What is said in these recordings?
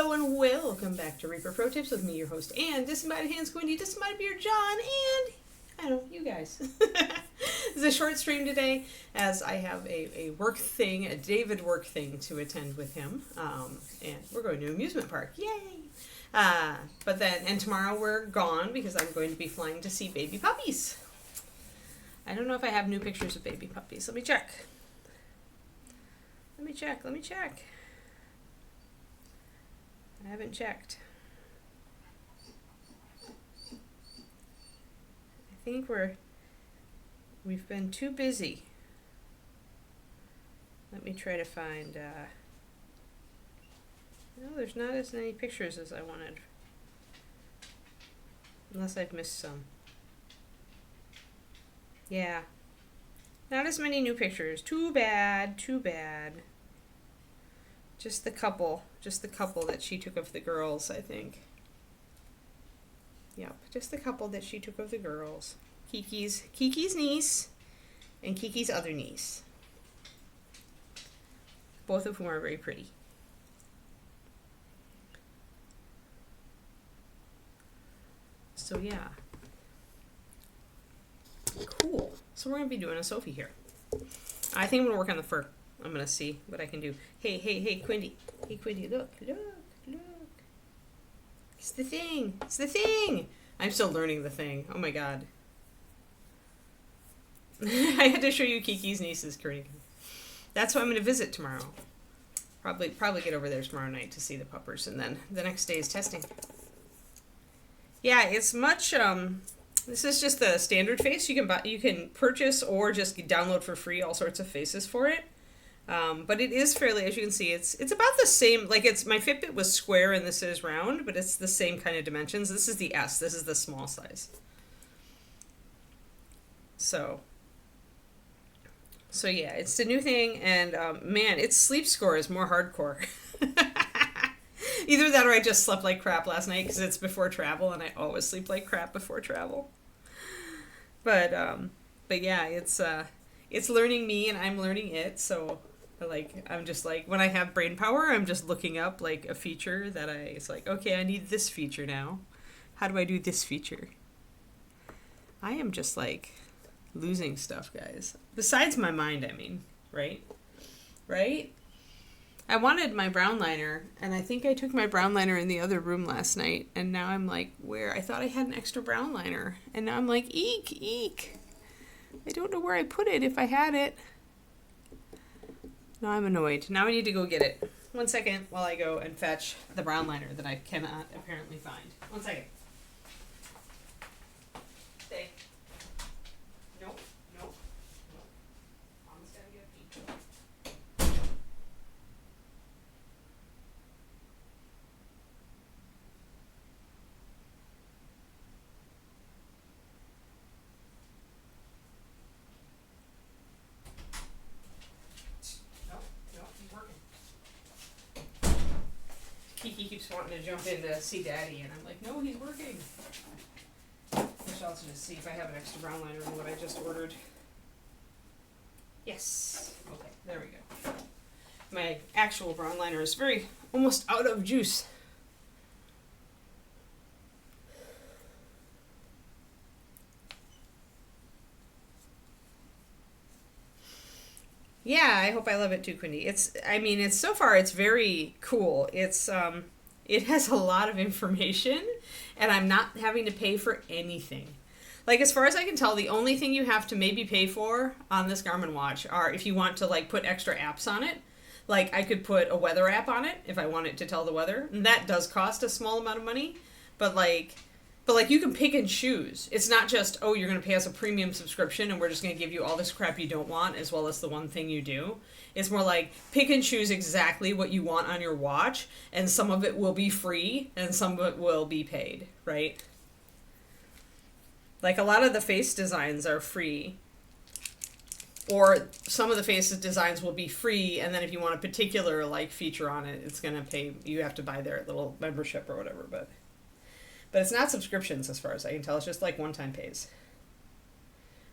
Hello and welcome back to Reaper Pro Tips with me, your host, and Disembodied Hands, Quinty, Disembodied Beard, John, and I don't know, you guys. This is a short stream today as I have a work thing, a David work thing to attend with him, and we're going to an amusement park. Yay! And tomorrow we're gone because I'm going to be flying to see baby puppies. I don't know if I have new pictures of baby puppies. Let me check. Let me check. I haven't checked. I think we've been too busy. Let me try to find, no, there's not as many pictures as I wanted. Unless I've missed some. Yeah. Not as many new pictures. Too bad. Just the couple that she took of the girls, I think. Yep, just the couple that she took of the girls. Kiki's niece and Kiki's other niece. Both of whom are very pretty. So yeah. Cool. So we're going to be doing a Sophie here. I think I'm going to work on the fur. I'm going to see what I can do. Hey, Quinty. Hey, Quinty, look. It's the thing. I'm still learning the thing. Oh my god. I had to show you Kiki's niece's curry. That's why I'm going to visit tomorrow. Probably get over there tomorrow night to see the puppers, and then the next day is testing. Yeah, it's much, this is just the standard face. You can purchase or just download for free all sorts of faces for it. But it is fairly, as you can see, it's about the same, like my Fitbit was square and this is round, but it's the same kind of dimensions. This is the S, this is the small size. So yeah, it's the new thing, and man, its sleep score is more hardcore. Either that or I just slept like crap last night because it's before travel, and I always sleep like crap before travel. But yeah, it's learning me and I'm learning it, so I'm just like, when I have brain power, I'm just looking up like a feature that it's like, okay, I need this feature now. How do I do this feature? I am just like losing stuff, guys. Besides my mind, I mean, right? I wanted my brown liner, and I think I took my brown liner in the other room last night, and now I'm like, where? I thought I had an extra brown liner, and now I'm like, eek. I don't know where I put it if I had it. Now I'm annoyed. Now I need to go get it. 1 second while I go and fetch the brown liner that I cannot apparently find. 1 second. Stay. Nope. Almost gotta get a pee. Kiki keeps wanting to jump in to see Daddy, and I'm like, no, he's working. I should also just see if I have an extra brown liner than what I just ordered. Yes. Okay, there we go. My actual brown liner is almost out of juice. Yeah, I hope I love it too, Quinty. So far it's very cool. It has a lot of information, and I'm not having to pay for anything. Like, as far as I can tell, the only thing you have to maybe pay for on this Garmin watch are if you want to, like, put extra apps on it. Like, I could put a weather app on it if I want it to tell the weather, and that does cost a small amount of money, but you can pick and choose. It's not just, oh, you're going to pay us a premium subscription and we're just going to give you all this crap you don't want as well as the one thing you do. It's more like pick and choose exactly what you want on your watch, and some of it will be free and some of it will be paid, right? Like, a lot of the face designs are free, or some of the face designs will be free, and then if you want a particular like feature on it, it's going to pay, you have to buy their little membership or whatever, but it's not subscriptions as far as I can tell. It's just like one-time pays.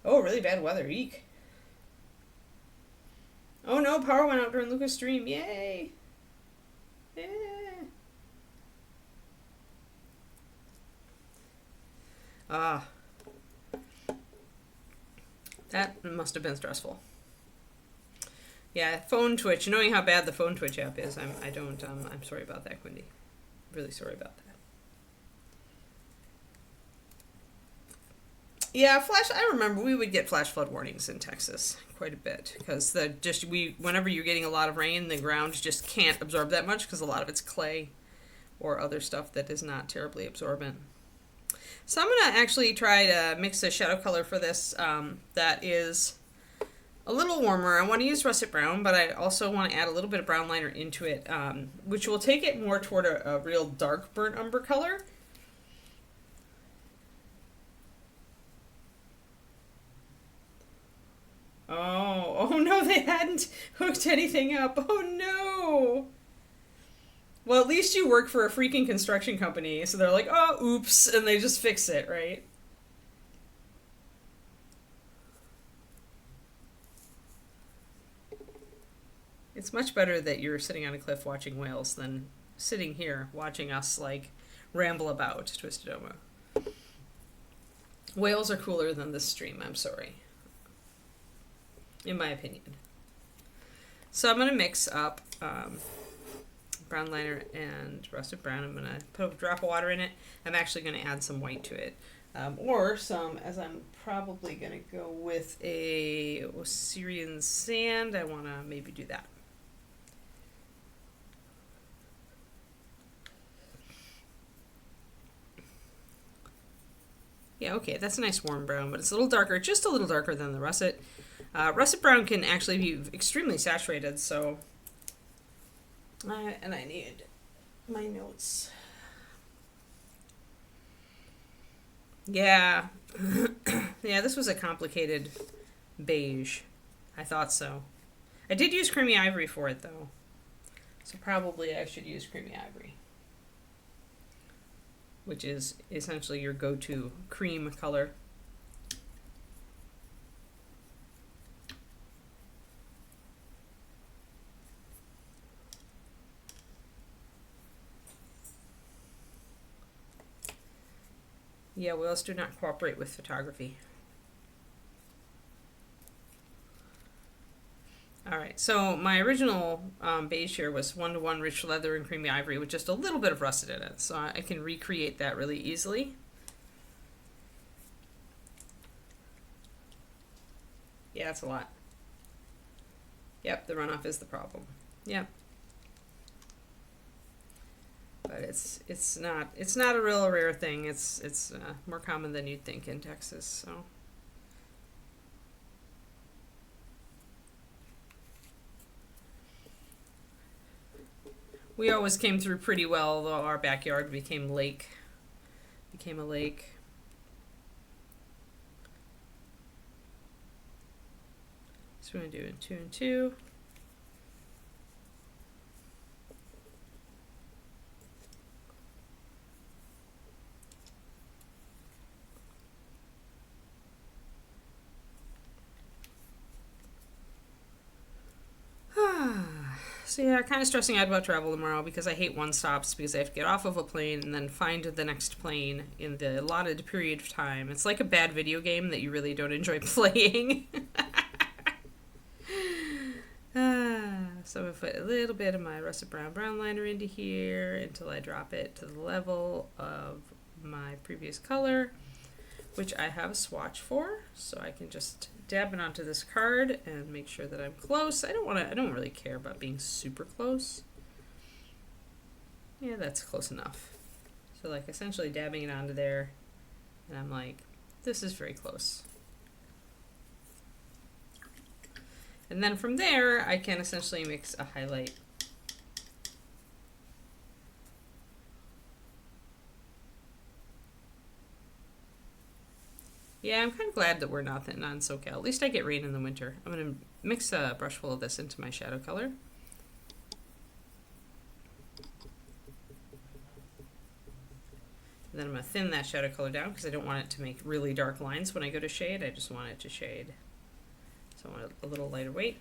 Oh, really bad weather. Eek. Oh no, power went out during Luca's stream. Yay. Yeah. Ah, that must have been stressful. Yeah, phone twitch. Knowing how bad the phone twitch app is, I'm sorry about that, Quindy. Really sorry about that. Yeah, I remember we would get flash flood warnings in Texas quite a bit because whenever you're getting a lot of rain, the ground just can't absorb that much because a lot of it's clay or other stuff that is not terribly absorbent. So I'm gonna actually try to mix a shadow color for this that is a little warmer. I want to use russet brown, but I also want to add a little bit of brown liner into it, which will take it more toward a real dark burnt umber color. Oh no, they hadn't hooked anything up. Oh no. Well, at least you work for a freaking construction company, so they're like, oh, oops, and they just fix it, right? It's much better that you're sitting on a cliff watching whales than sitting here watching us, like, ramble about Twisted Oma. Whales are cooler than this stream, I'm sorry. In my opinion. So I'm going to mix up brown liner and rusted brown. I'm going to put a drop of water in it. I'm actually going to add some white to it. Or some, as I'm probably going to go with a Osirian sand, I want to maybe do that. Yeah, okay, that's a nice warm brown, but it's a little darker, just a little darker than the russet. Russet brown can actually be extremely saturated, so... and I need my notes. Yeah. Yeah, this was a complicated beige. I thought so. I did use creamy ivory for it, though. So probably I should use creamy ivory, which is essentially your go-to cream color. Yeah, whales do not cooperate with photography. Alright, so my original beige here was 1-to-1 rich leather and creamy ivory with just a little bit of russet in it, so I can recreate that really easily. Yeah, that's a lot. Yep, the runoff is the problem. Yep. But it's not a real rare thing. It's more common than you'd think in Texas, so. We always came through pretty well, though our backyard became a lake. So we're going to do it 2 and 2. So yeah, kind of stressing out about travel tomorrow because I hate one-stops because I have to get off of a plane and then find the next plane in the allotted period of time. It's like a bad video game that you really don't enjoy playing. So I'm going to put a little bit of my russet brown liner into here until I drop it to the level of my previous color, which I have a swatch for, so I can just dab it onto this card and make sure that I'm close. I don't really care about being super close. Yeah, that's close enough. So like essentially dabbing it onto there, and I'm like, this is very close. And then from there, I can essentially mix a highlight. Yeah, I'm kind of glad that we're not in SoCal. At least I get rain in the winter. I'm going to mix a brush full of this into my shadow color. And then I'm going to thin that shadow color down because I don't want it to make really dark lines when I go to shade. I just want it to shade. So I want a little lighter weight.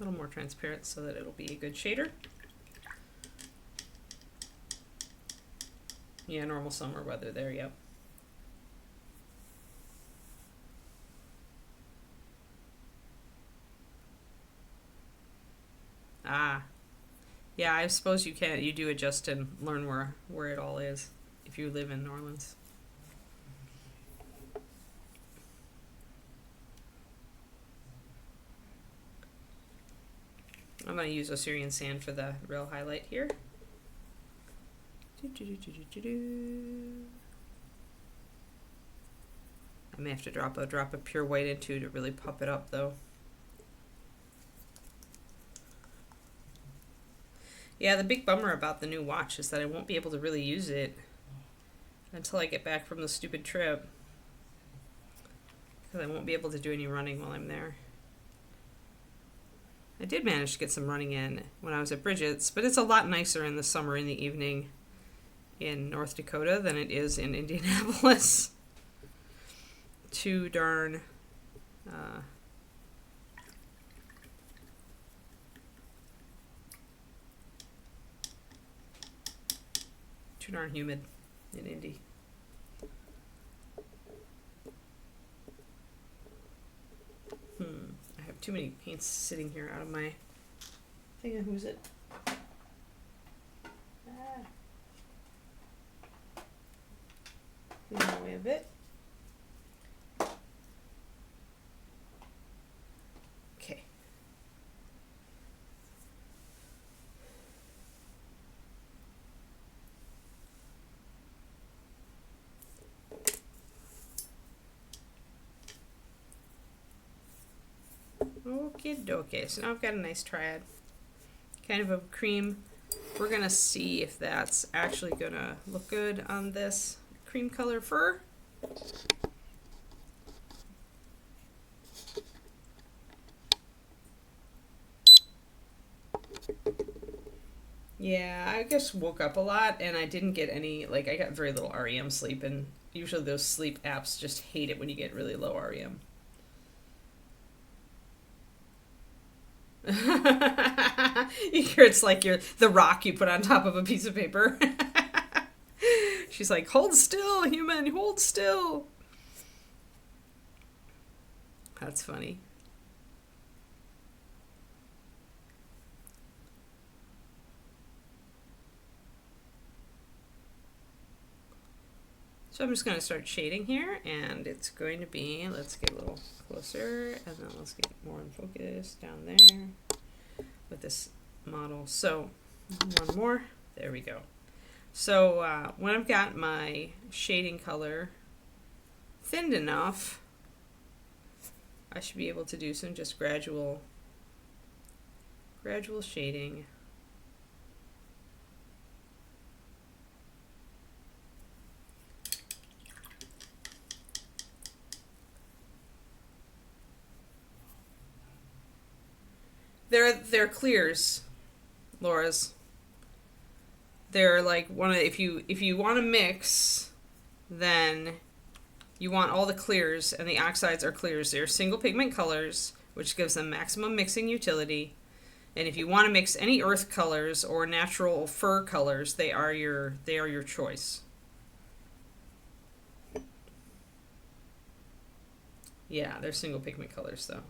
little more transparent so that it'll be a good shader. Yeah, normal summer weather there, yep. Ah, yeah, I suppose you can. You do adjust and learn where it all is if you live in New Orleans. I'm going to use Osirian sand for the real highlight here. I may have to drop a pure white into to really pop it up though. Yeah, the big bummer about the new watch is that I won't be able to really use it until I get back from the stupid trip. Because I won't be able to do any running while I'm there. I did manage to get some running in when I was at Bridget's, but it's a lot nicer in the summer in the evening in North Dakota than it is in Indianapolis. Too darn humid in Indy. I have too many paints sitting here out of my thing. Who's it? Clean that away a bit. Okay. Okie dokie. So now I've got a nice triad. Kind of a cream. We're gonna see if that's actually gonna look good on this cream color fur. Yeah, I just woke up a lot and I didn't get any, like, I got very little REM sleep, and usually those sleep apps just hate it when you get really low REM. It's like you're the rock you put on top of a piece of paper. She's like, hold still, human, hold still. That's funny. So I'm just going to start shading here, and it's going to be, let's get a little closer, and then let's get more in focus down there with this model. So one more, there we go. So when I've got my shading color thinned enough, I should be able to do some just gradual shading. They're clears, Laura's. They're like if you want to mix, then you want all the clears, and the oxides are clears. They're single pigment colors, which gives them maximum mixing utility. And if you want to mix any earth colors or natural fur colors, they are your choice. Yeah, they're single pigment colors though.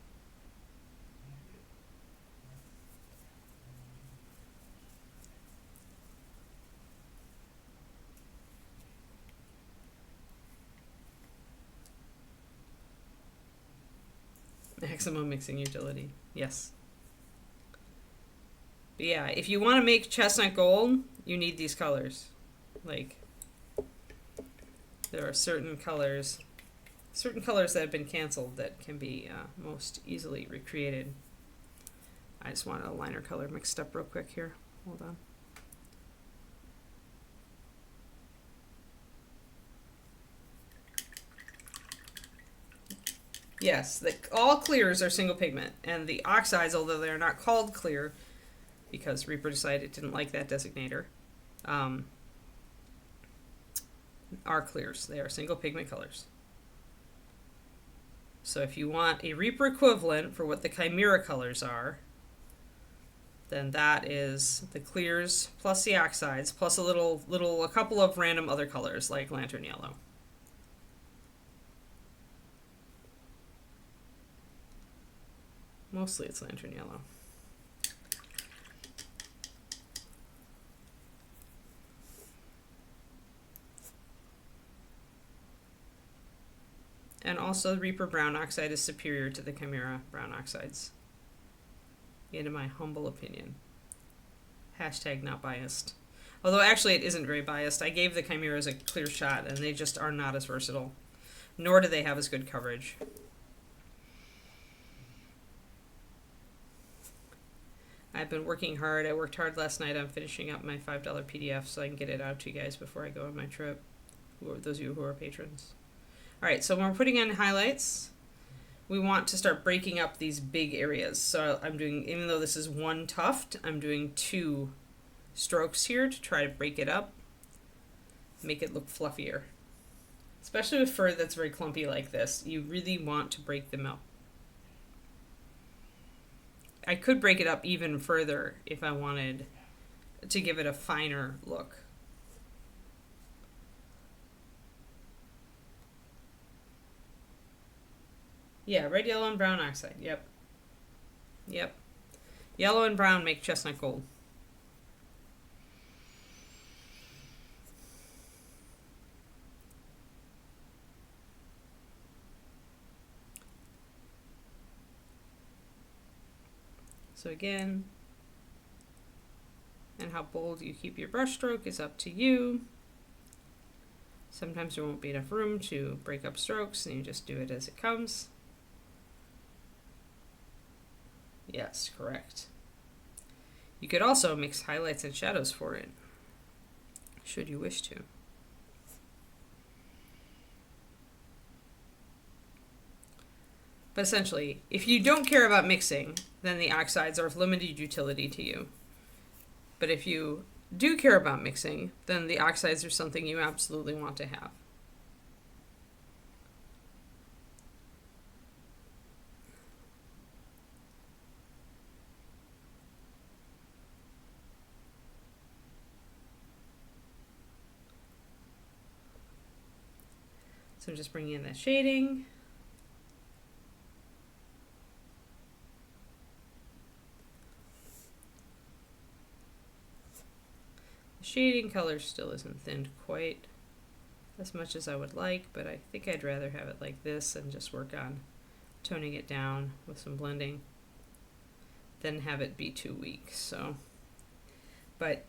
Maximum mixing utility, yes. But yeah, if you want to make chestnut gold, you need these colors. Like, there are certain colors that have been canceled that can be most easily recreated. I just want a liner color mixed up real quick here. Hold on. Yes, all clears are single pigment, and the oxides, although they're not called clear, because Reaper decided it didn't like that designator, are clears. They are single pigment colors. So if you want a Reaper equivalent for what the Chimera colors are, then that is the clears plus the oxides plus a couple of random other colors like lantern yellow. Mostly it's lantern yellow. And also the Reaper brown oxide is superior to the Chimera brown oxides, in my humble opinion. Hashtag not biased. Although actually it isn't very biased. I gave the Chimeras a clear shot and they just are not as versatile. Nor do they have as good coverage. I've been working hard. I worked hard last night on finishing up my $5 PDF so I can get it out to you guys before I go on my trip. Those of you who are patrons. Alright, so when we're putting in highlights, we want to start breaking up these big areas. So I'm doing, even though this is one tuft, I'm doing 2 strokes here to try to break it up, make it look fluffier. Especially with fur that's very clumpy like this, you really want to break them up. I could break it up even further if I wanted to give it a finer look. Yeah, red, yellow, and brown oxide. Yep. Yep. Yellow and brown make chestnut gold. So again, and how bold you keep your brush stroke is up to you. Sometimes there won't be enough room to break up strokes and you just do it as it comes. Yes, correct. You could also mix highlights and shadows for it, should you wish to. But essentially, if you don't care about mixing, then the oxides are of limited utility to you. But if you do care about mixing, then the oxides are something you absolutely want to have. So I'm just bringing in that shading. The shading color still isn't thinned quite as much as I would like, but I think I'd rather have it like this and just work on toning it down with some blending than have it be too weak. So, but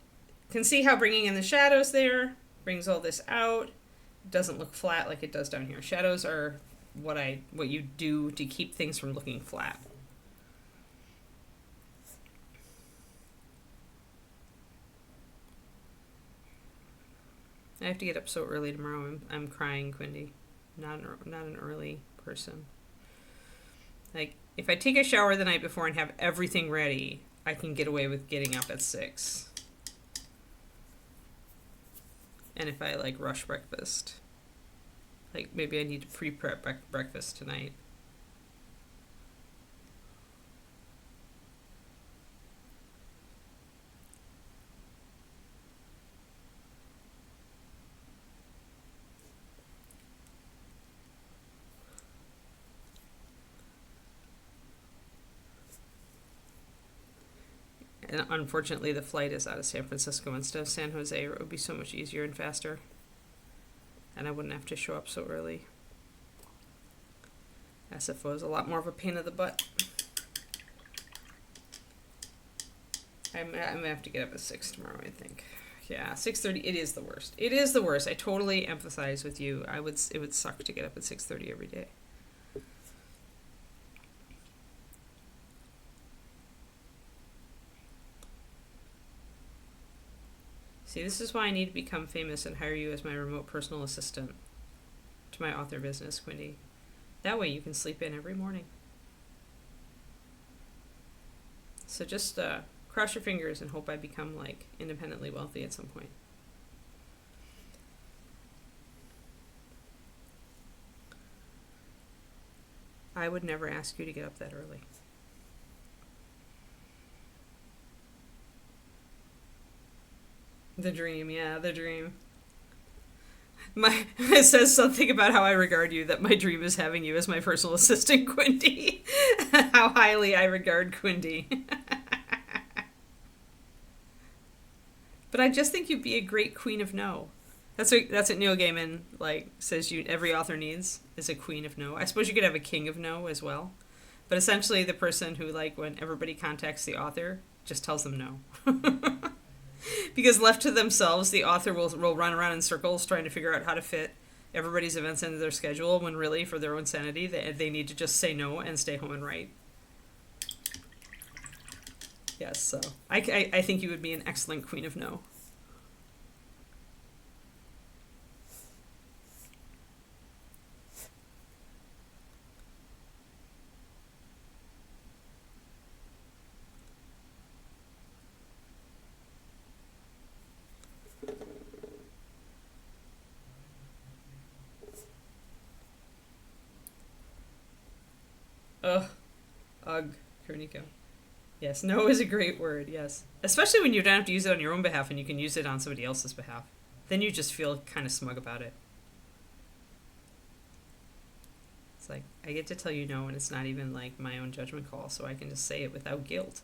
can see how bringing in the shadows there brings all this out. It doesn't look flat like it does down here. Shadows are what you do to keep things from looking flat. I have to get up so early tomorrow. I'm crying, Quindy. Not an early person. Like, if I take a shower the night before and have everything ready, I can get away with getting up at 6. And if I, like, rush breakfast. Like, maybe I need to pre-prep breakfast tonight. And unfortunately, the flight is out of San Francisco instead of San Jose, or it would be so much easier and faster. And I wouldn't have to show up so early. SFO is a lot more of a pain in the butt. I'm gonna have to get up at 6 tomorrow, I think. Yeah, 6:30. It is the worst. It is the worst. I totally empathize with you. It would suck to get up at 6:30 every day. See, this is why I need to become famous and hire you as my remote personal assistant to my author business, Quindy. That way you can sleep in every morning. So just cross your fingers and hope I become, like, independently wealthy at some point. I would never ask you to get up that early. The dream, yeah, the dream. It says something about how I regard you, that my dream is having you as my personal assistant, Quindy. How highly I regard Quindy. But I just think you'd be a great queen of no. That's what Neil Gaiman says every author needs is a queen of no. I suppose you could have a king of no as well. But essentially the person who when everybody contacts the author just tells them no. Because left to themselves, the author will run around in circles trying to figure out how to fit everybody's events into their schedule, when really, for their own sanity, they need to just say no and stay home and write. Yes, so I think you would be an excellent queen of no. Ugh, Kerniko. Yes, no is a great word, yes. Especially when you don't have to use it on your own behalf and you can use it on somebody else's behalf. Then you just feel kind of smug about it. It's like, I get to tell you no, and it's not even my own judgment call, so I can just say it without guilt.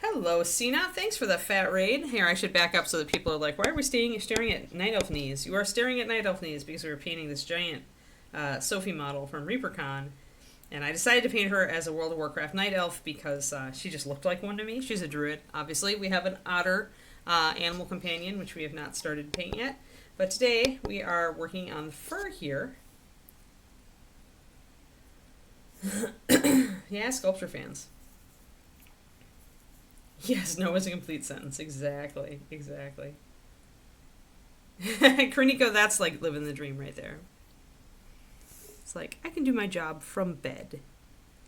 Hello, Sina. Thanks for the fat raid. Here, I should back up so that people are like, why are we staring at Night Elf knees? You are staring at Night Elf knees because we were painting this giant Sophie model from Reapercon. And I decided to paint her as a World of Warcraft Night Elf because she just looked like one to me. She's a druid, obviously. We have an otter animal companion, which we have not started to paint yet. But today, we are working on the fur here. Yeah, sculpture fans. Yes, no is a complete sentence. Exactly. Kerniko, that's living the dream right there. It's I can do my job from bed.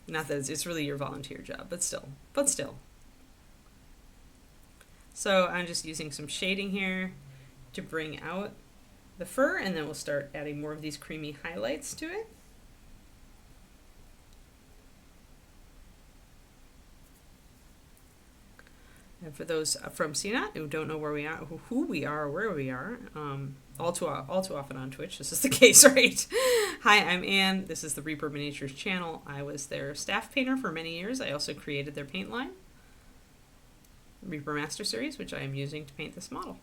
Not that it's really your volunteer job, but still. So I'm just using some shading here to bring out the fur, and then we'll start adding more of these creamy highlights to it. And for those from CNAT who don't know where we are, who we are, or where we are, all too often on Twitch, this is the case, right? Hi, I'm Anne. This is the Reaper Miniatures channel. I was their staff painter for many years. I also created their paint line, Reaper Master Series, which I am using to paint this model.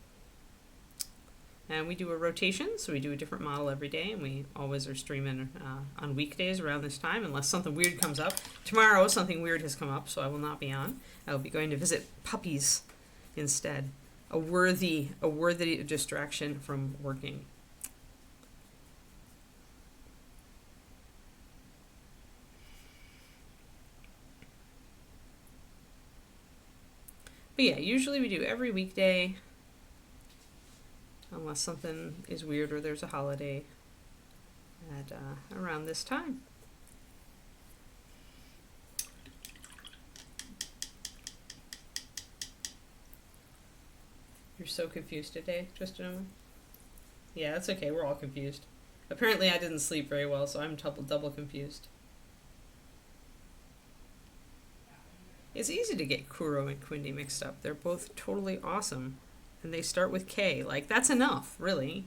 And we do a rotation, so we do a different model every day, and we always are streaming on weekdays around this time, unless something weird comes up. Tomorrow, something weird has come up, so I will not be on. I will be going to visit puppies instead. A worthy distraction from working. But yeah, usually we do every weekday, unless something is weird or there's a holiday at around this time. You're so confused today, Tristan? Yeah, that's okay. We're all confused. Apparently I didn't sleep very well, so I'm double confused. It's easy to get Kuro and Quindy mixed up. They're both totally awesome. And they start with K. That's enough, really.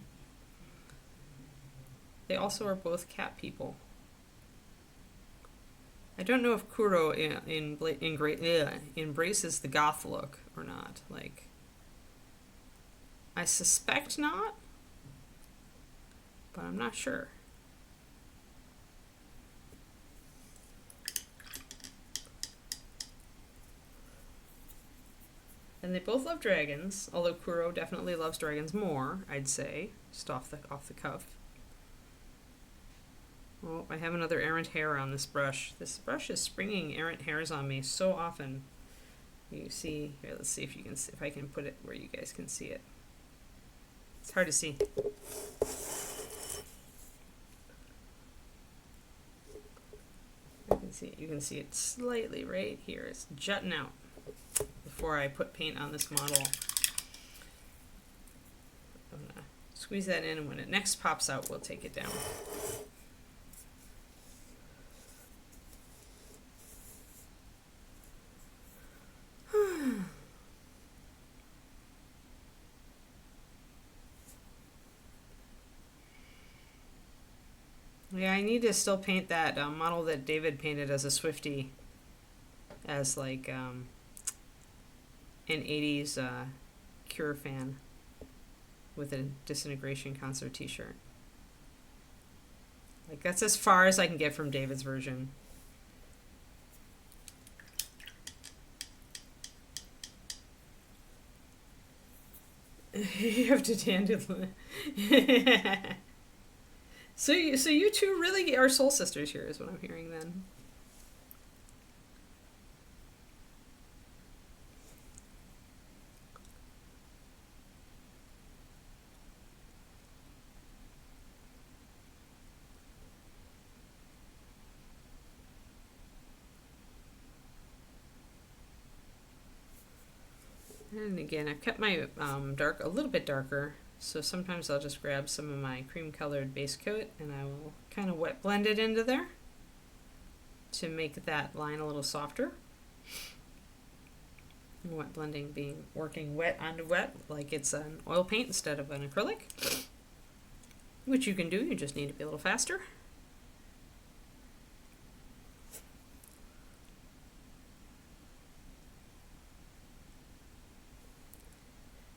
They also are both cat people. I don't know if Kuro embraces the goth look or not. I suspect not, but I'm not sure. And they both love dragons, although Kuro definitely loves dragons more, I'd say, just off the cuff. Oh, I have another errant hair on this brush. This brush is springing errant hairs on me so often. You see, here, let's see if I can put it where you guys can see it. It's hard to see. You can see it slightly right here. It's jutting out before I put paint on this model. I'm gonna squeeze that in, and when it next pops out, we'll take it down. Yeah, I need to still paint that model that David painted as a Swiftie, as like an 80s Cure fan with a Disintegration Concert t-shirt. Like, that's as far as I can get from David's version. You have to tan it. So you two really are soul sisters here, is what I'm hearing then. And again, I've kept my dark a little bit darker, so sometimes I'll just grab some of my cream colored base coat and I will kind of wet blend it into there to make that line a little softer. And wet blending being working wet onto wet, like it's an oil paint instead of an acrylic, which you can do, you just need to be a little faster.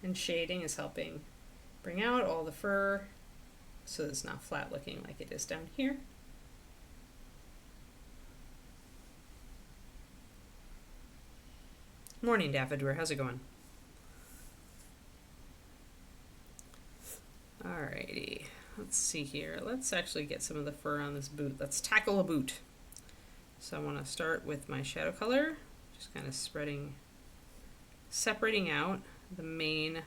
And shading is helping bring out all the fur so it's not flat looking like it is down here. Morning, Daffodil. How's it going? Alrighty, let's see here. Let's actually get some of the fur on this boot. Let's tackle a boot. So I want to start with my shadow color, just kind of separating out the main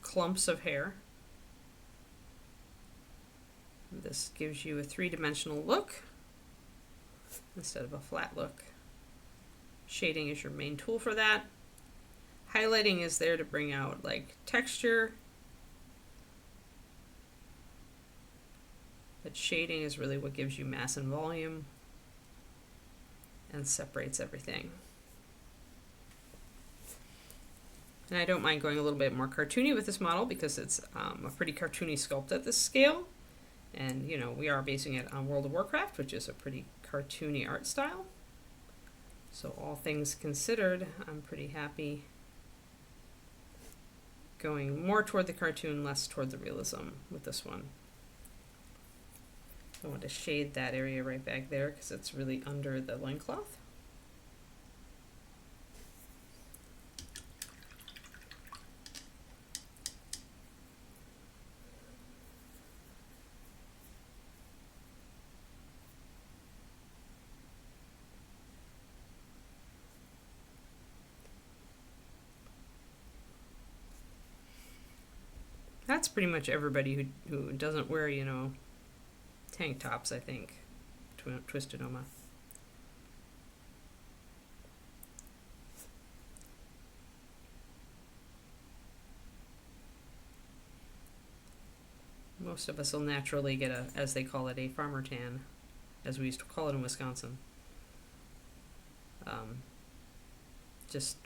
clumps of hair. This gives you a three-dimensional look instead of a flat look. Shading is your main tool for that. Highlighting is there to bring out like texture. But shading is really what gives you mass and volume and separates everything. And I don't mind going a little bit more cartoony with this model because it's a pretty cartoony sculpt at this scale. And, you know, we are basing it on World of Warcraft, which is a pretty cartoony art style. So all things considered, I'm pretty happy going more toward the cartoon, less toward the realism with this one. I want to shade that area right back there because it's really under the loincloth. That's pretty much everybody who doesn't wear, you know, tank tops, I think. Twisted Oma. Most of us will naturally get a, as they call it, a farmer tan, as we used to call it in Wisconsin. Just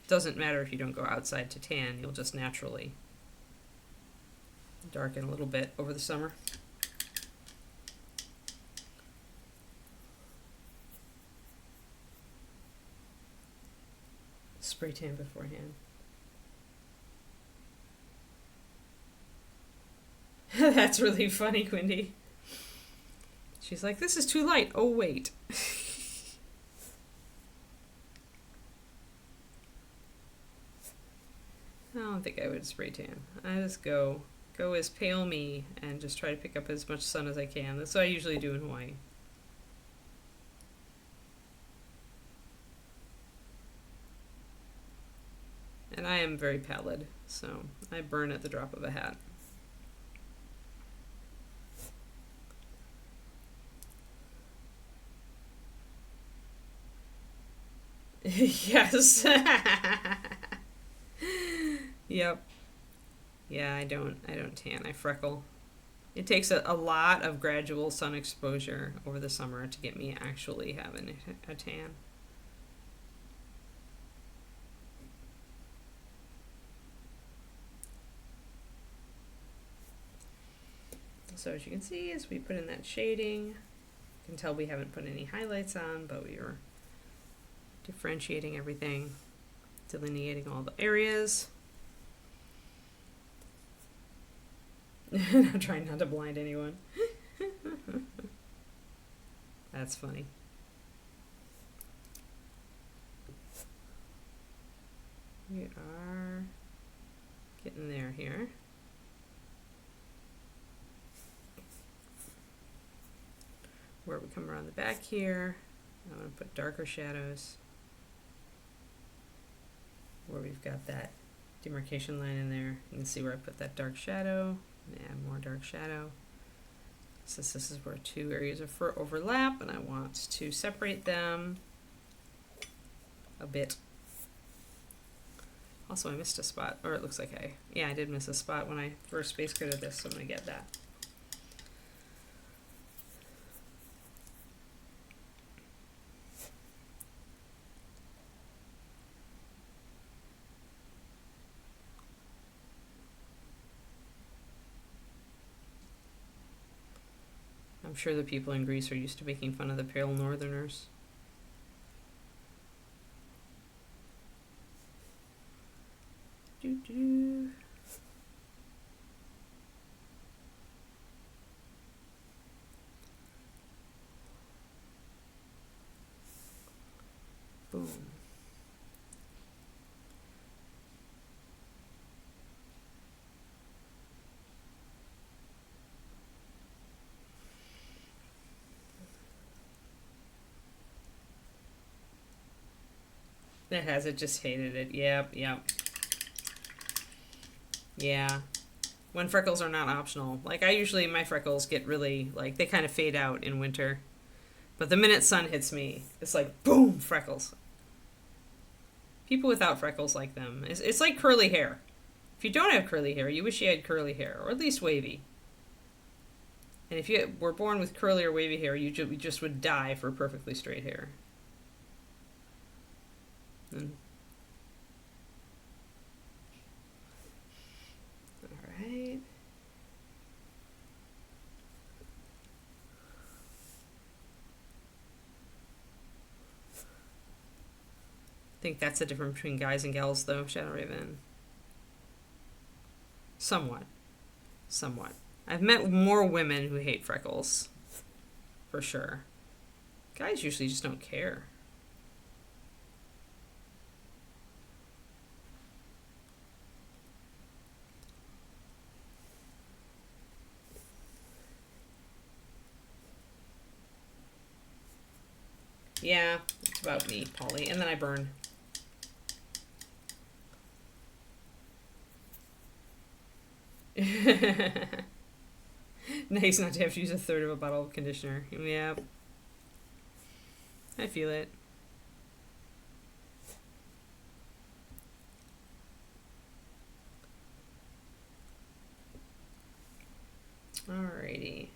doesn't matter if you don't go outside to tan, you'll just naturally darken a little bit over the summer. Spray tan beforehand. That's really funny, Quindy. She's like, this is too light. Oh, wait. I don't think I would spray tan. I just go as pale me and just try to pick up as much sun as I can. That's what I usually do in Hawaii. And I am very pallid, so I burn at the drop of a hat. Yes. Yep. Yeah, I don't tan. I freckle. It takes a lot of gradual sun exposure over the summer to get me actually having a tan. So as you can see, as we put in that shading, you can tell we haven't put any highlights on, but we are differentiating everything, delineating all the areas. I'm trying not to blind anyone. That's funny. We are getting there here. Where we come around the back here, I'm going to put darker shadows. Where we've got that demarcation line in there, you can see where I put that dark shadow, and add more dark shadow. Since this is where two areas of fur overlap, and I want to separate them a bit. Also, I missed a spot, or it looks like I did miss a spot when I first space gridded this, so I'm going to get that. I'm sure the people in Greece are used to making fun of the pale northerners. Boom. It has, it just hated it. Yep. Yeah. When freckles are not optional. Like, I usually, my freckles get really, like, they kind of fade out in winter. But the minute sun hits me, it's like, boom, freckles. People without freckles like them. It's like curly hair. If you don't have curly hair, you wish you had curly hair, or at least wavy. And if you were born with curly or wavy hair, you just would die for perfectly straight hair. Alright. I think that's the difference between guys and gals, though, Shadow Raven. Somewhat. I've met more women who hate freckles. For sure. Guys usually just don't care. Yeah, it's about me, Polly. And then I burn. Nice not to have to use a third of a bottle of conditioner. Yeah. I feel it. Alrighty.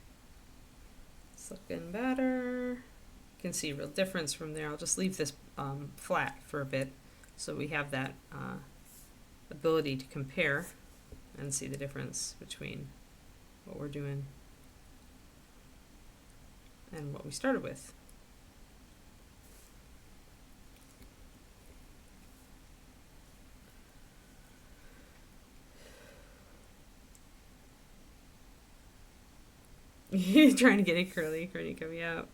It's looking better. You can see a real difference from there. I'll just leave this flat for a bit so we have that ability to compare and see the difference between what we're doing and what we started with. Trying to get it curly, coming out.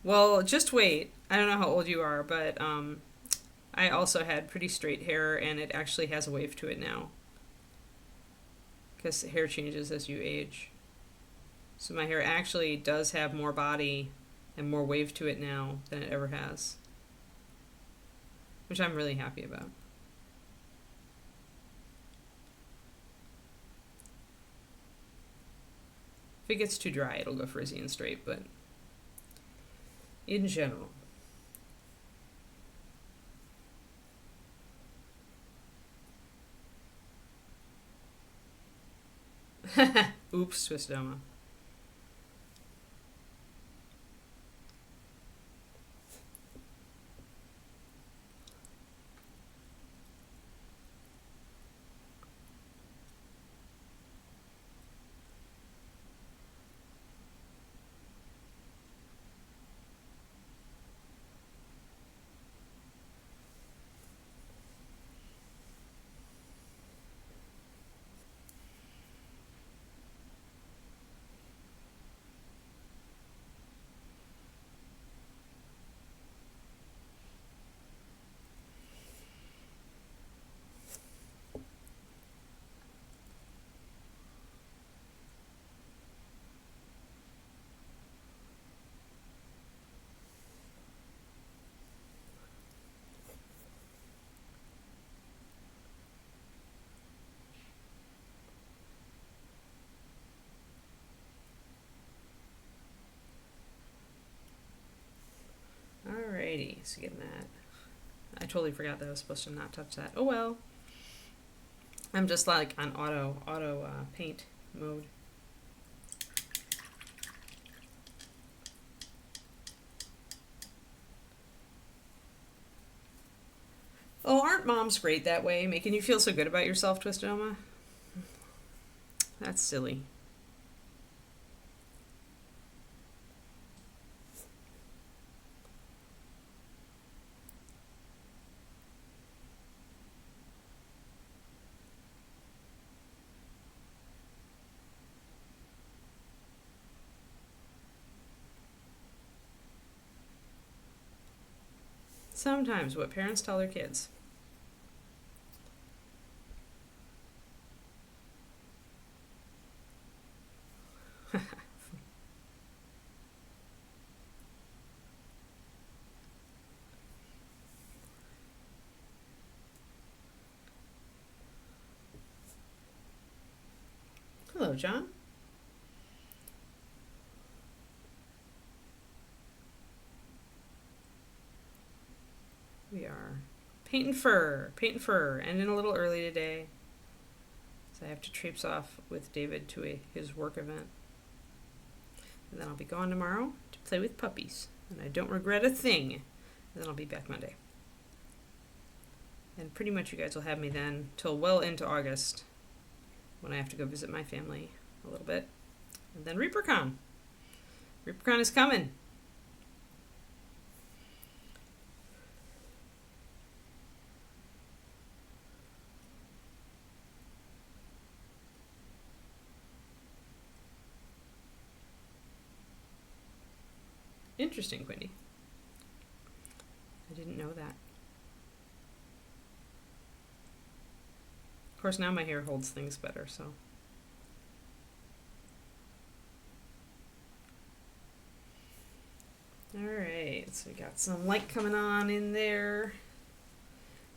Well, just wait. I don't know how old you are, but I also had pretty straight hair, and it actually has a wave to it now. Because hair changes as you age. So my hair actually does have more body and more wave to it now than it ever has. Which I'm really happy about. If it gets too dry, it'll go frizzy and straight, but in general. Oops, Twistoma. nice getting that. I totally forgot that I was supposed to not touch that. Oh well. I'm just like on auto paint mode. Oh, aren't moms great that way? Making you feel so good about yourself, Twistoma? That's silly. Sometimes what parents tell their kids. Hello, John. We are painting fur, ending a little early today. So I have to traipse off with David to his work event. And then I'll be gone tomorrow to play with puppies. And I don't regret a thing. And then I'll be back Monday. And pretty much you guys will have me then till well into August, when I have to go visit my family a little bit. And then Reapercon. Reapercon is coming. Interesting, Quindy. I didn't know that. Of course, now my hair holds things better, so. Alright, so we got some light coming on in there.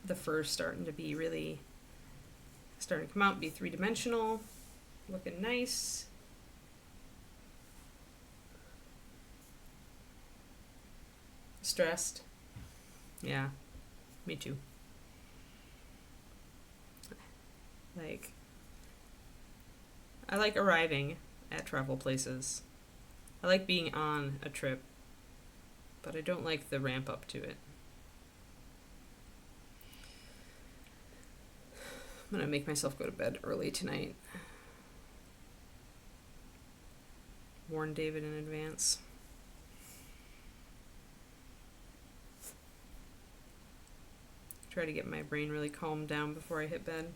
The fur's starting to be really, starting to come out, be three-dimensional. Looking nice. Stressed? Yeah, me too. Like, I like arriving at travel places. I like being on a trip, but I don't like the ramp up to it. I'm gonna make myself go to bed early tonight. Warn David in advance. Try to get my brain really calmed down before I hit bed.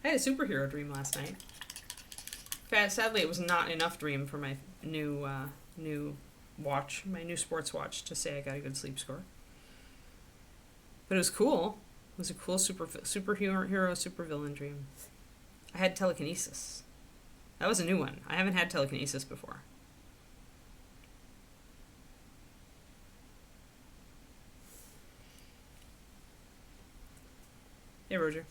I had a superhero dream last night. Sadly, it was not enough dream for my new watch, my new sports watch, to say I got a good sleep score. But it was cool. It was a cool superhero, supervillain dream. I had telekinesis. That was a new one. I haven't had telekinesis before. Hey, Roger.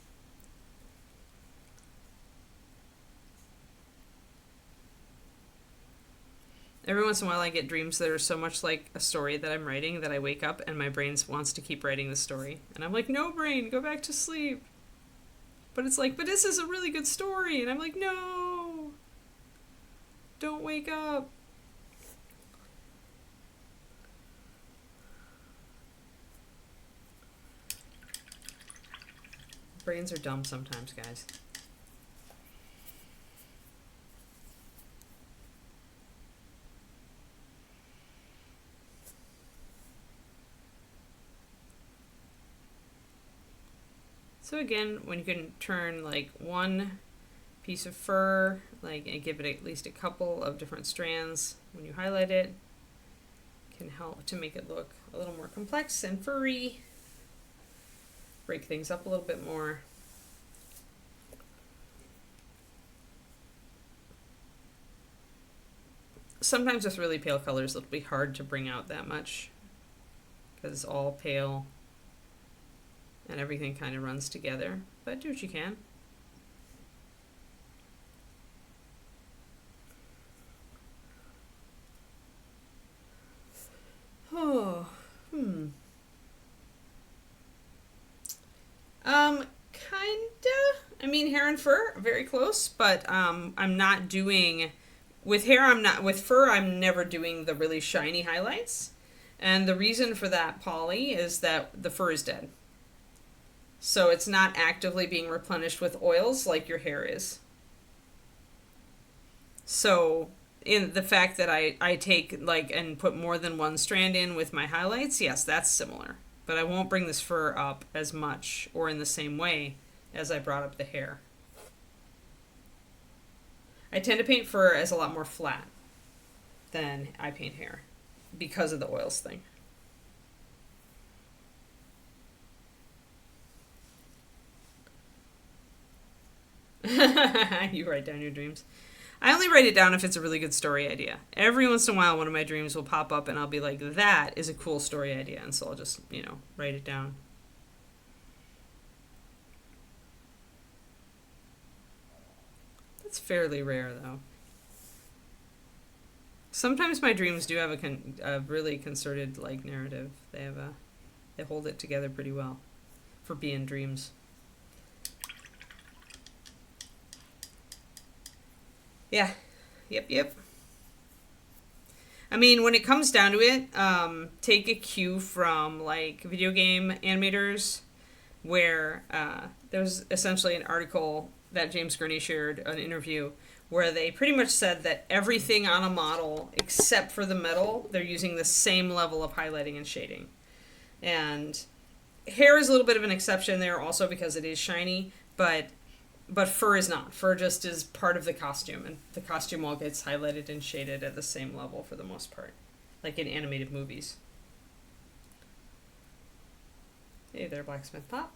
Every once in a while I get dreams that are so much like a story that I'm writing that I wake up and my brain wants to keep writing the story. And I'm like, no, brain, go back to sleep. But it's like, but this is a really good story. And I'm like, no, don't wake up. Brains are dumb sometimes, guys. So again, when you can turn like one piece of fur, like, and give it at least a couple of different strands when you highlight it, can help to make it look a little more complex and furry. Break things up a little bit more. Sometimes with really pale colors, it'll be hard to bring out that much because it's all pale and everything kind of runs together, but do what you can. Oh, hair and fur, very close, but I'm not doing, with hair, with fur, I'm never doing the really shiny highlights. And the reason for that, Polly, is that the fur is dead. So it's not actively being replenished with oils like your hair is. So in the fact that I take like and put more than one strand in with my highlights, yes, that's similar. But I won't bring this fur up as much or in the same way as I brought up the hair. I tend to paint fur as a lot more flat than I paint hair because of the oils thing. You write down your dreams. I only write it down if it's a really good story idea. Every once in a while, one of my dreams will pop up and I'll be like, that is a cool story idea. And so I'll just, write it down. That's fairly rare, though. Sometimes my dreams do have a really concerted, narrative. They hold it together pretty well for being dreams. Yeah. Yep. I mean, when it comes down to it, take a cue from, video game animators, where there's essentially an article that James Gurney shared, an interview, where they pretty much said that everything on a model, except for the metal, they're using the same level of highlighting and shading. And hair is a little bit of an exception there also because it is shiny, but fur is not. Fur just is part of the costume, and the costume all gets highlighted and shaded at the same level for the most part, like in animated movies. Hey there, Blacksmith Pop.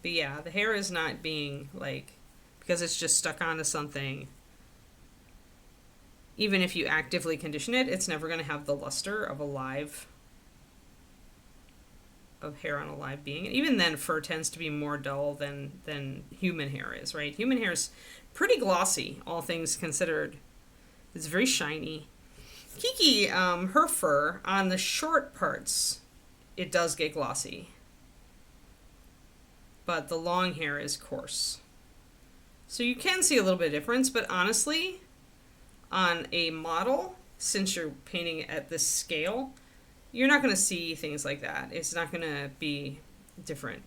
But yeah, the hair is not being, because it's just stuck onto something. Even if you actively condition it, it's never going to have the luster of hair on a live being. And even then, fur tends to be more dull than human hair is, right? Human hair is pretty glossy, all things considered. It's very shiny. Kiki, her fur, on the short parts, it does get glossy. But the long hair is coarse. So you can see a little bit of difference, but honestly, on a model, since you're painting at this scale, you're not going to see things like that. It's not going to be different.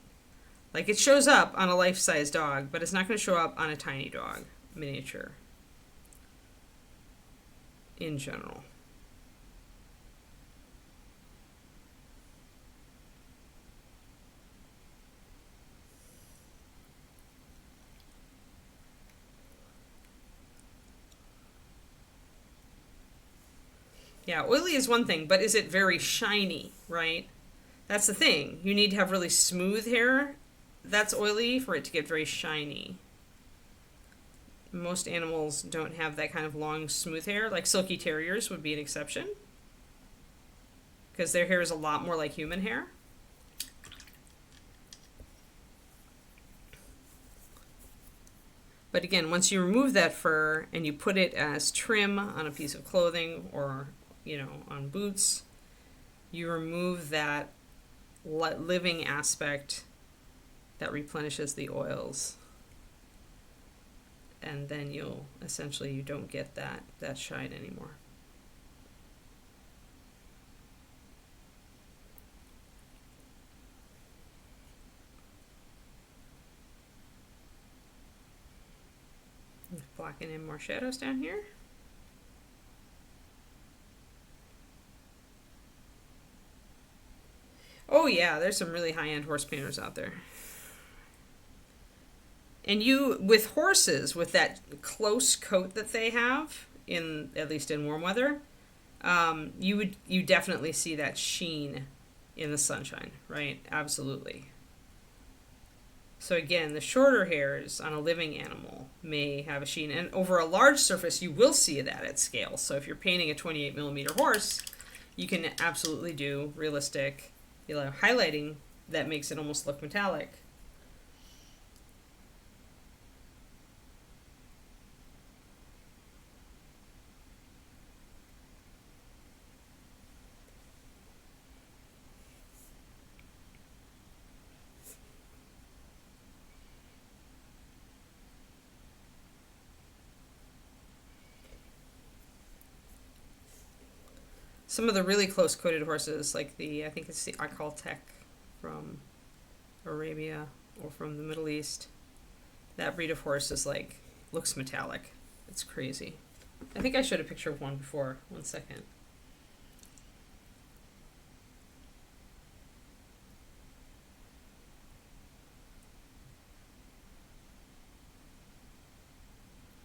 It shows up on a life-size dog, but it's not going to show up on a tiny dog, miniature, in general. Yeah, oily is one thing, but is it very shiny, right? That's the thing. You need to have really smooth hair that's oily for it to get very shiny. Most animals don't have that kind of long, smooth hair. Silky terriers would be an exception, because their hair is a lot more like human hair. But again, once you remove that fur and you put it as trim on a piece of clothing or on boots, you remove that living aspect that replenishes the oils. And then you don't get that shine anymore. Blocking in more shadows down here. Oh yeah, there's some really high-end horse painters out there. And with horses, with that close coat that they have, at least in warm weather, you definitely see that sheen in the sunshine, right? Absolutely. So again, the shorter hairs on a living animal may have a sheen, and over a large surface, you will see that at scale. So if you're painting a 28mm horse, you can absolutely do realistic highlighting that makes it almost look metallic. Some of the really close coated horses, like I think it's the Akaltek from Arabia or from the Middle East. That breed of horse is like, looks metallic. It's crazy. I think I showed a picture of one before. 1 second.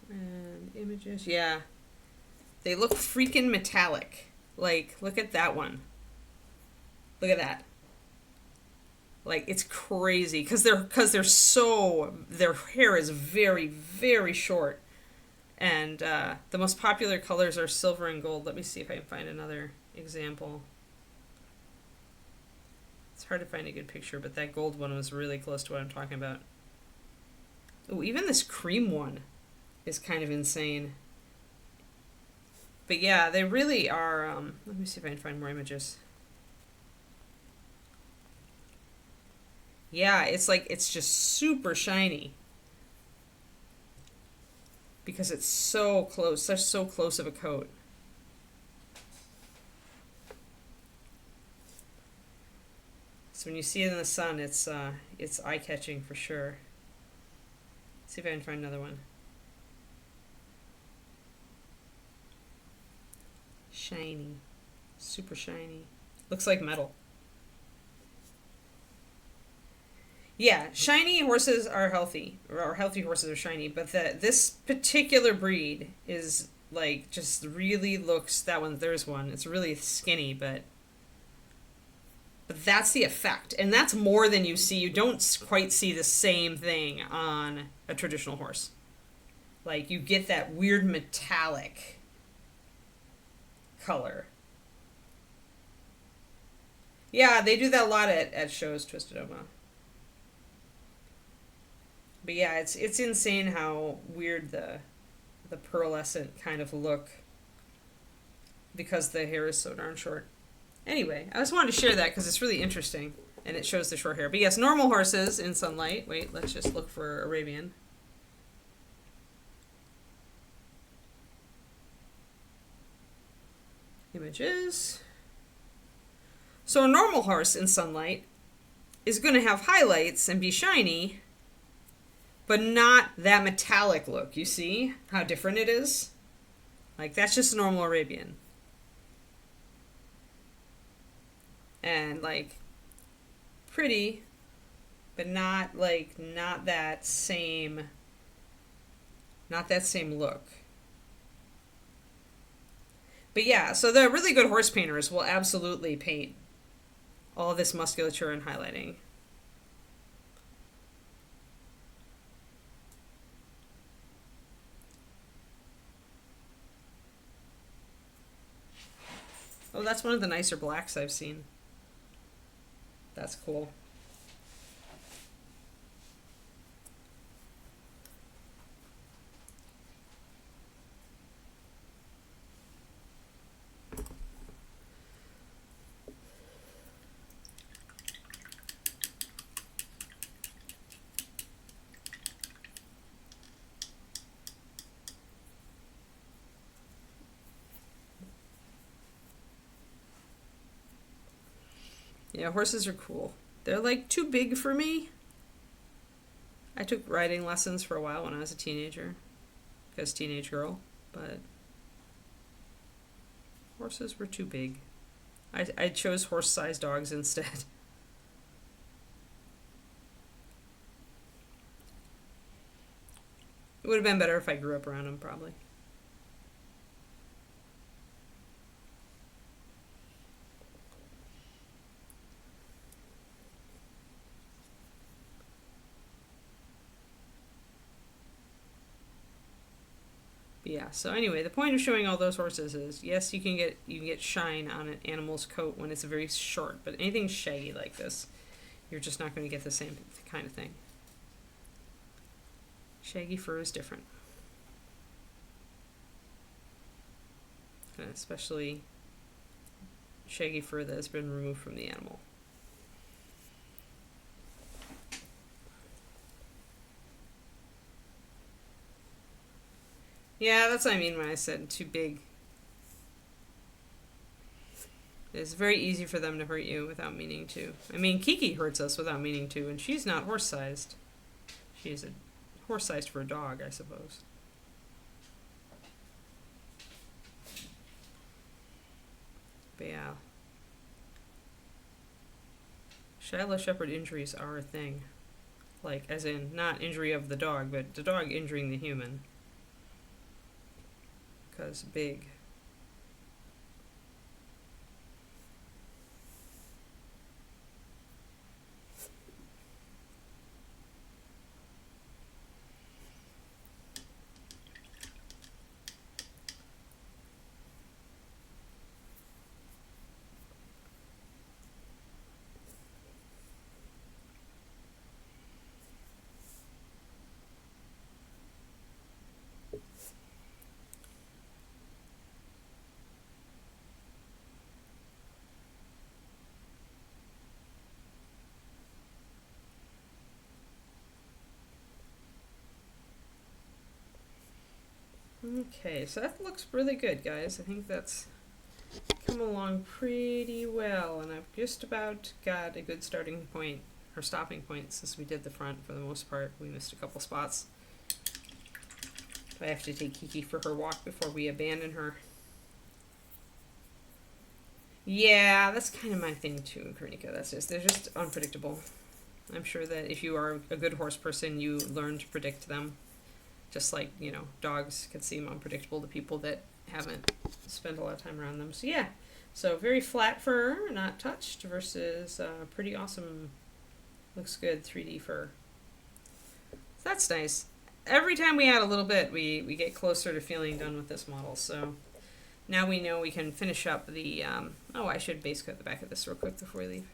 And images, yeah. They look freaking metallic. Like, look at that one. Look at that. Like, it's crazy because they're so, their hair is very, very short. And the most popular colors are silver and gold. Let me see if I can find another example. It's hard to find a good picture, but that gold one was really close to what I'm talking about. Oh, even this cream one is kind of insane. But yeah, they really are, let me see if I can find more images. Yeah, it's like, it's just super shiny. Because it's so close, such so close of a coat. So when you see it in the sun, it's eye-catching for sure. Let's see if I can find another one. Shiny. Super shiny. Looks like metal. Yeah, shiny horses are healthy, or healthy horses are shiny, but this particular breed is like just really looks, that one, there's one, it's really skinny, but that's the effect, and that's more than you see. You don't quite see the same thing on a traditional horse. Like, you get that weird metallic color. Yeah, they do that a lot at shows, Twisted Oma. But yeah, it's insane how weird the pearlescent kind of look because the hair is so darn short. Anyway, I just wanted to share that because it's really interesting and it shows the short hair. But yes, normal horses in sunlight. Wait, let's just look for Arabian. Images. So a normal horse in sunlight is going to have highlights and be shiny, but not that metallic look. You see how different it is? Like, that's just a normal Arabian. And, like, pretty, but not that same look. But yeah, so the really good horse painters will absolutely paint all this musculature and highlighting. Oh, that's one of the nicer blacks I've seen. That's cool. Yeah, horses are cool. They're like too big for me. I took riding lessons for a while when I was a teenager, because teenage girl, but horses were too big. I chose horse-sized dogs instead. It would have been better if I grew up around them, probably. Yeah, so anyway, the point of showing all those horses is, yes, you can get shine on an animal's coat when it's very short, but anything shaggy like this, you're just not going to get the same kind of thing. Shaggy fur is different. And especially shaggy fur that has been removed from the animal. Yeah, that's what I mean when I said too big. It's very easy for them to hurt you without meaning to. I mean, Kiki hurts us without meaning to, and she's not horse-sized. She's a horse-sized for a dog, I suppose. But yeah. Shiloh Shepherd injuries are a thing. Like, as in, not injury of the dog, but the dog injuring the human. Because big. Okay, so that looks really good, guys. I think that's come along pretty well, and I've just about got a good starting point, or stopping point, since we did the front for the most part. We missed a couple spots. I have to take Kiki for her walk before we abandon her. Yeah, that's kind of my thing too, Karnika. They're just unpredictable. I'm sure that if you are a good horse person, you learn to predict them. Just like, you know, dogs can seem unpredictable to people that haven't spent a lot of time around them. So yeah, so very flat fur, not touched, versus pretty awesome, looks good 3D fur. That's nice. Every time we add a little bit, we get closer to feeling done with this model. So now we know we can finish up the, oh, I should base coat the back of this real quick before we leave.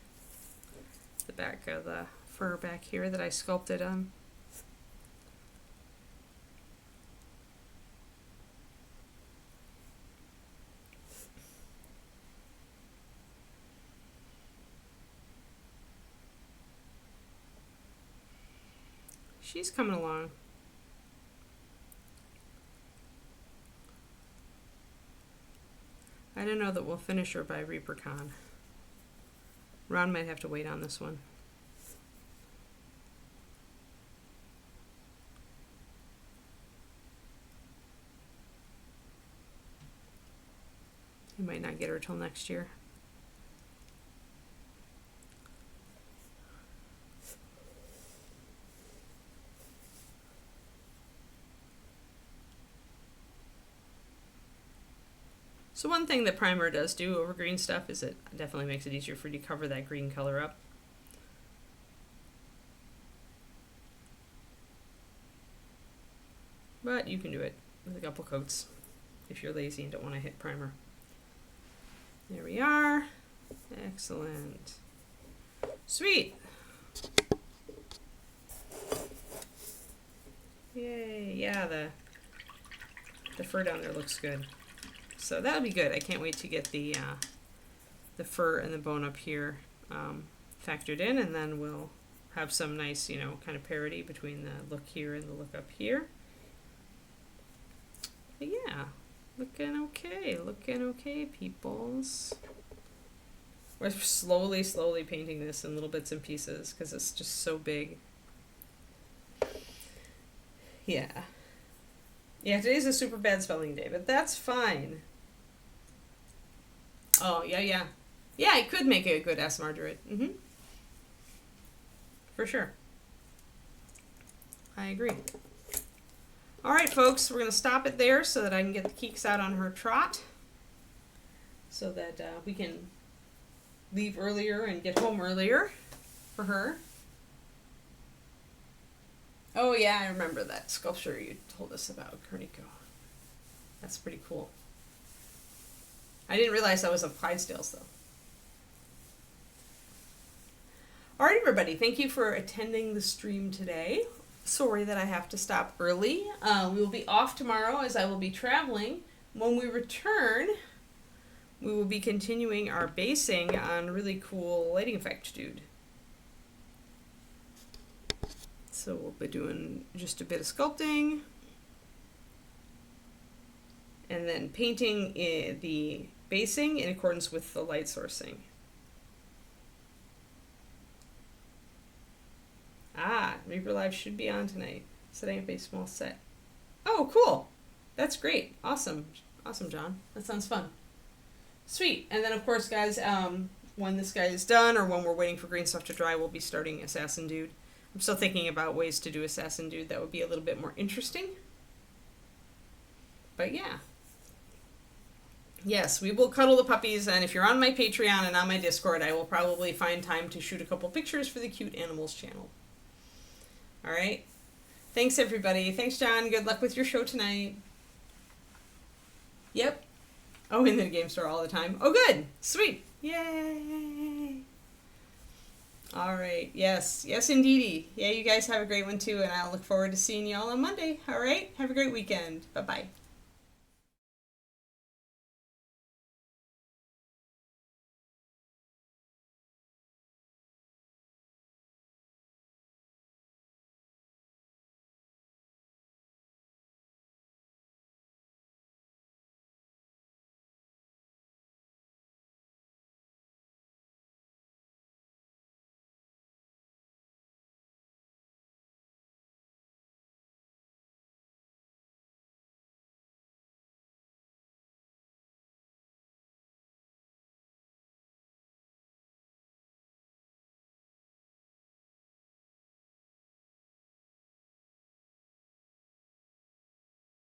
The back of the fur back here that I sculpted on. She's coming along. I don't know that we'll finish her by Reapercon. Ron might have to wait on this one. He might not get her till next year. So one thing that primer does do over green stuff is it definitely makes it easier for you to cover that green color up. But you can do it with a couple coats if you're lazy and don't want to hit primer. There we are. Excellent. Sweet. Yay. Yeah, the fur down there looks good. So that'll be good. I can't wait to get the fur and the bone up here factored in, and then we'll have some nice, you know, kind of parity between the look here and the look up here. But yeah, looking okay, peoples. We're slowly painting this in little bits and pieces because it's just so big. Yeah. Yeah, today's a super bad spelling day, but that's fine. Oh, yeah. Yeah, I could make a good ASMR Druid. Mm-hmm. For sure. I agree. All right, folks, we're going to stop it there so that I can get the Keeks out on her trot so that we can leave earlier and get home earlier for her. Oh, yeah, I remember that sculpture you told us about, Kerniko. That's pretty cool. I didn't realize that was of Clydesdale's, though. All right, everybody. Thank you for attending the stream today. Sorry that I have to stop early. We will be off tomorrow as I will be traveling. When we return, we will be continuing our basing on really cool lighting effect dude. So we'll be doing just a bit of sculpting and then painting the basing in accordance with the light sourcing. Ah, Reaper Live should be on tonight. Setting up a small set. Oh, cool. That's great. Awesome. Awesome, John. That sounds fun. Sweet. And then, of course, guys, when this guy is done or when we're waiting for green stuff to dry, we'll be starting Assassin Dude. I'm still thinking about ways to do Assassin Dude that would be a little bit more interesting. But yeah. Yes, we will cuddle the puppies, and if you're on my Patreon and on my Discord, I will probably find time to shoot a couple pictures for the Cute Animals channel. All right? Thanks, everybody. Thanks, John. Good luck with your show tonight. Yep. Oh, in the game store all the time. Oh, good. Sweet. Yay. All right. Yes. Yes, indeedy. Yeah, you guys have a great one, too, and I'll look forward to seeing you all on Monday. All right? Have a great weekend. Bye-bye.